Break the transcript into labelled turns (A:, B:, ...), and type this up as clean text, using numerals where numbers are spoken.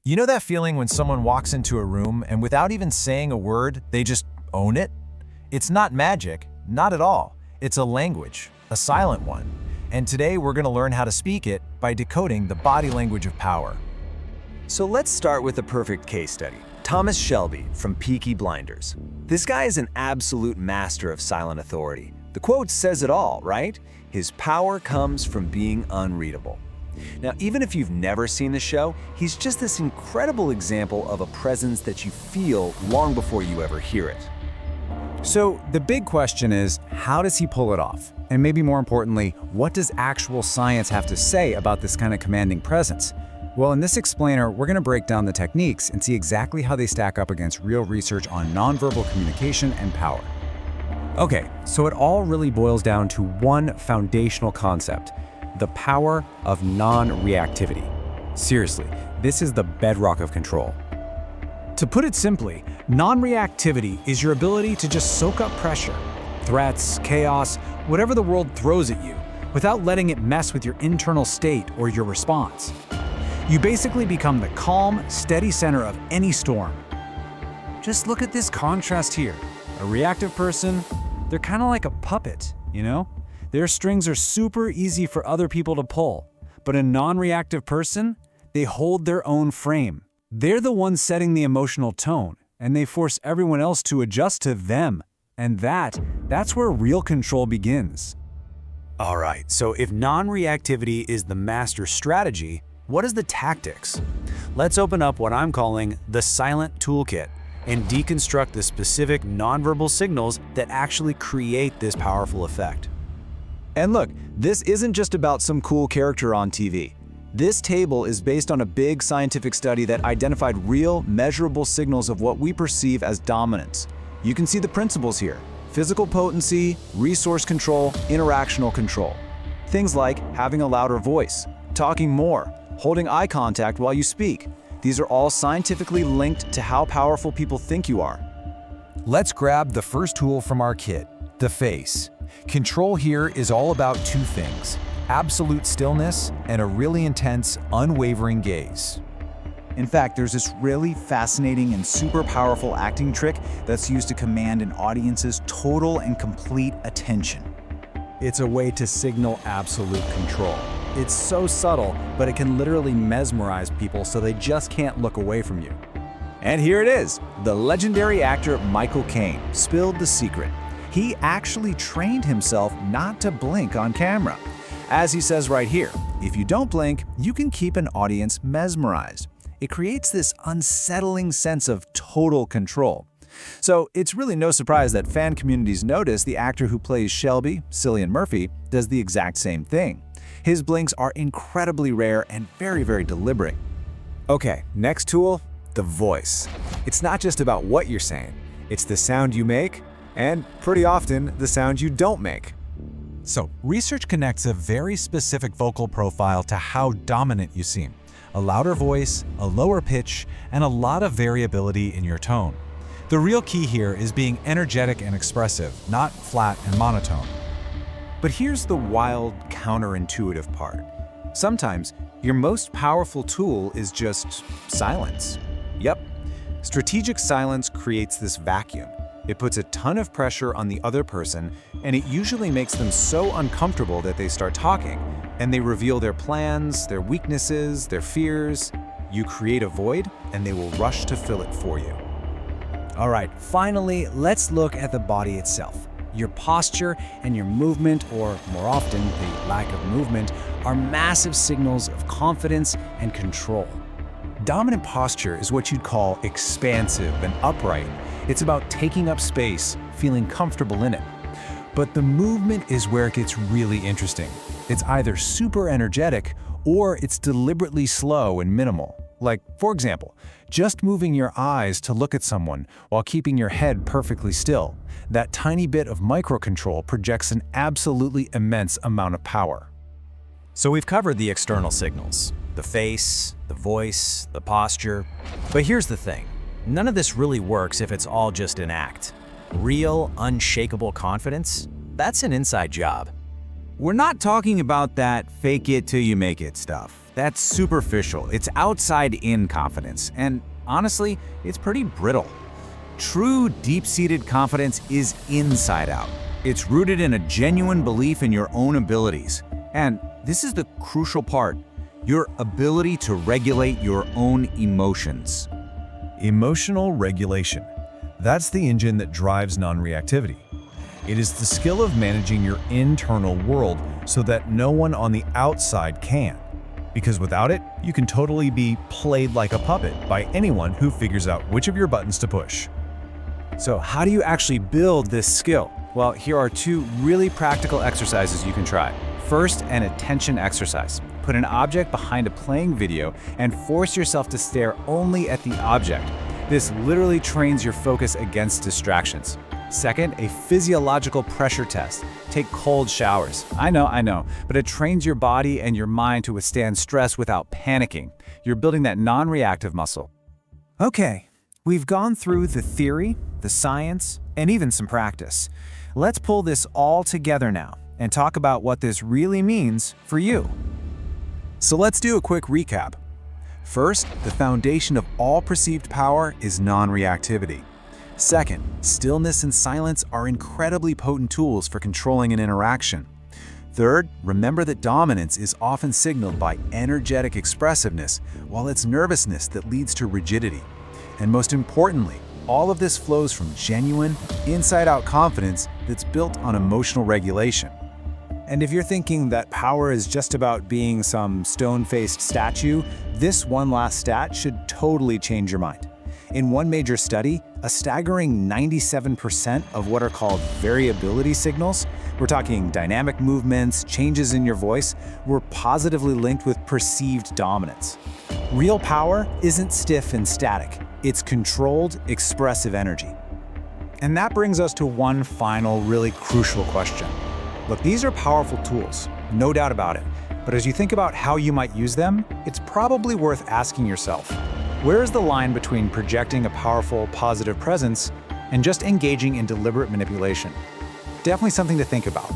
A: You know that feeling when someone walks into a room and without even saying a word, they just own it? It's not magic, not at all. It's a language, a silent one. And today we're going to learn how to speak it by decoding the body language of power.
B: So let's start with a perfect case study. Thomas Shelby from Peaky Blinders. This guy is an absolute master of silent authority. The quote says it all, right? His power comes from being unreadable. Now, even if you've never seen the show, he's just this incredible example of a presence that you feel long before you ever hear it.
C: So the big question is, how does he pull it off? And maybe more importantly, what does actual science have to say about this kind of commanding presence? Well, in this explainer, we're going to break down the techniques and see exactly how they stack up against real research on nonverbal communication and power. Okay, so it all really boils down to one foundational concept: the power of non-reactivity. Seriously, this is the bedrock of control. To put it simply, non-reactivity is your ability to just soak up pressure, threats, chaos, whatever the world throws at you, without letting it mess with your internal state or your response. You basically become the calm, steady center of any storm. Just look at this contrast here. A reactive person, they're kind of like a puppet, you know? Their strings are super easy for other people to pull, but a non-reactive person, they hold their own frame. They're the ones setting the emotional tone, and they force everyone else to adjust to them. And that's where real control begins. All right, so if non-reactivity is the master strategy, what is the tactics? Let's open up what I'm calling the silent toolkit and deconstruct the specific nonverbal signals that actually create this powerful effect.
B: And look, this isn't just about some cool character on TV. This table is based on a big scientific study that identified real, measurable signals of what we perceive as dominance. You can see the principles here: physical potency, resource control, interactional control. Things like having a louder voice, talking more, holding eye contact while you speak. These are all scientifically linked to how powerful people think you are.
A: Let's grab the first tool from our kit, the face. Control here is all about two things: absolute stillness and a really intense, unwavering gaze.
D: In fact, there's this really fascinating and super powerful acting trick that's used to command an audience's total and complete attention.
C: It's a way to signal absolute control. It's so subtle, but it can literally mesmerize people so they just can't look away from you.
D: And here it is. The legendary actor Michael Caine spilled the secret. He actually trained himself not to blink on camera. As he says right here, if you don't blink, you can keep an audience mesmerized. It creates this unsettling sense of total control. So it's really no surprise that fan communities notice the actor who plays Shelby, Cillian Murphy, does the exact same thing. His blinks are incredibly rare and very, very deliberate.
C: Okay, next tool, the voice. It's not just about what you're saying, it's the sound you make, and pretty often the sound you don't make.
A: So, research connects a very specific vocal profile to how dominant you seem. A louder voice, a lower pitch, and a lot of variability in your tone. The real key here is being energetic and expressive, not flat and monotone.
C: But here's the wild, counterintuitive part. Sometimes, your most powerful tool is just silence. Yep, strategic silence creates this vacuum. It puts a ton of pressure on the other person, and it usually makes them so uncomfortable that they start talking, and they reveal their plans, their weaknesses, their fears. You create a void, and they will rush to fill it for you. All right, finally, let's look at the body itself. Your posture and your movement, or more often, the lack of movement, are massive signals of confidence and control. Dominant posture is what you'd call expansive and upright. It's about taking up space, feeling comfortable in it. But the movement is where it gets really interesting. It's either super energetic or it's deliberately slow and minimal. Like, for example, just moving your eyes to look at someone while keeping your head perfectly still. That tiny bit of microcontrol projects an absolutely immense amount of power.
B: So we've covered the external signals: the face, the voice, the posture. But here's the thing. None of this really works if it's all just an act. Real, unshakable confidence, that's an inside job.
D: We're not talking about that fake it till you make it stuff.
C: That's superficial. It's outside-in confidence. And honestly, it's pretty brittle. True deep-seated confidence is inside out. It's rooted in a genuine belief in your own abilities. And this is the crucial part, your ability to regulate your own emotions.
E: Emotional regulation. That's the engine that drives non-reactivity. It is the skill of managing your internal world so that no one on the outside can. Because without it, you can totally be played like a puppet by anyone who figures out which of your buttons to push.
C: So how do you actually build this skill? Well, here are 2 really practical exercises you can try. First, an attention exercise. Put an object behind a playing video and force yourself to stare only at the object. This literally trains your focus against distractions. Second, a physiological pressure test. Take cold showers. I know, but it trains your body and your mind to withstand stress without panicking. You're building that non-reactive muscle. Okay, we've gone through the theory, the science, and even some practice. Let's pull this all together now and talk about what this really means for you.
B: So let's do a quick recap. First, the foundation of all perceived power is non-reactivity. Second, stillness and silence are incredibly potent tools for controlling an interaction. Third, remember that dominance is often signaled by energetic expressiveness, while it's nervousness that leads to rigidity. And most importantly, all of this flows from genuine, inside-out confidence that's built on emotional regulation.
C: And if you're thinking that power is just about being some stone-faced statue, this one last stat should totally change your mind. In one major study, a staggering 97% of what are called variability signals, we're talking dynamic movements, changes in your voice, were positively linked with perceived dominance. Real power isn't stiff and static. It's controlled, expressive energy. And that brings us to one final, really crucial question. Look, these are powerful tools, no doubt about it. But as you think about how you might use them, it's probably worth asking yourself, where is the line between projecting a powerful, positive presence and just engaging in deliberate manipulation? Definitely something to think about.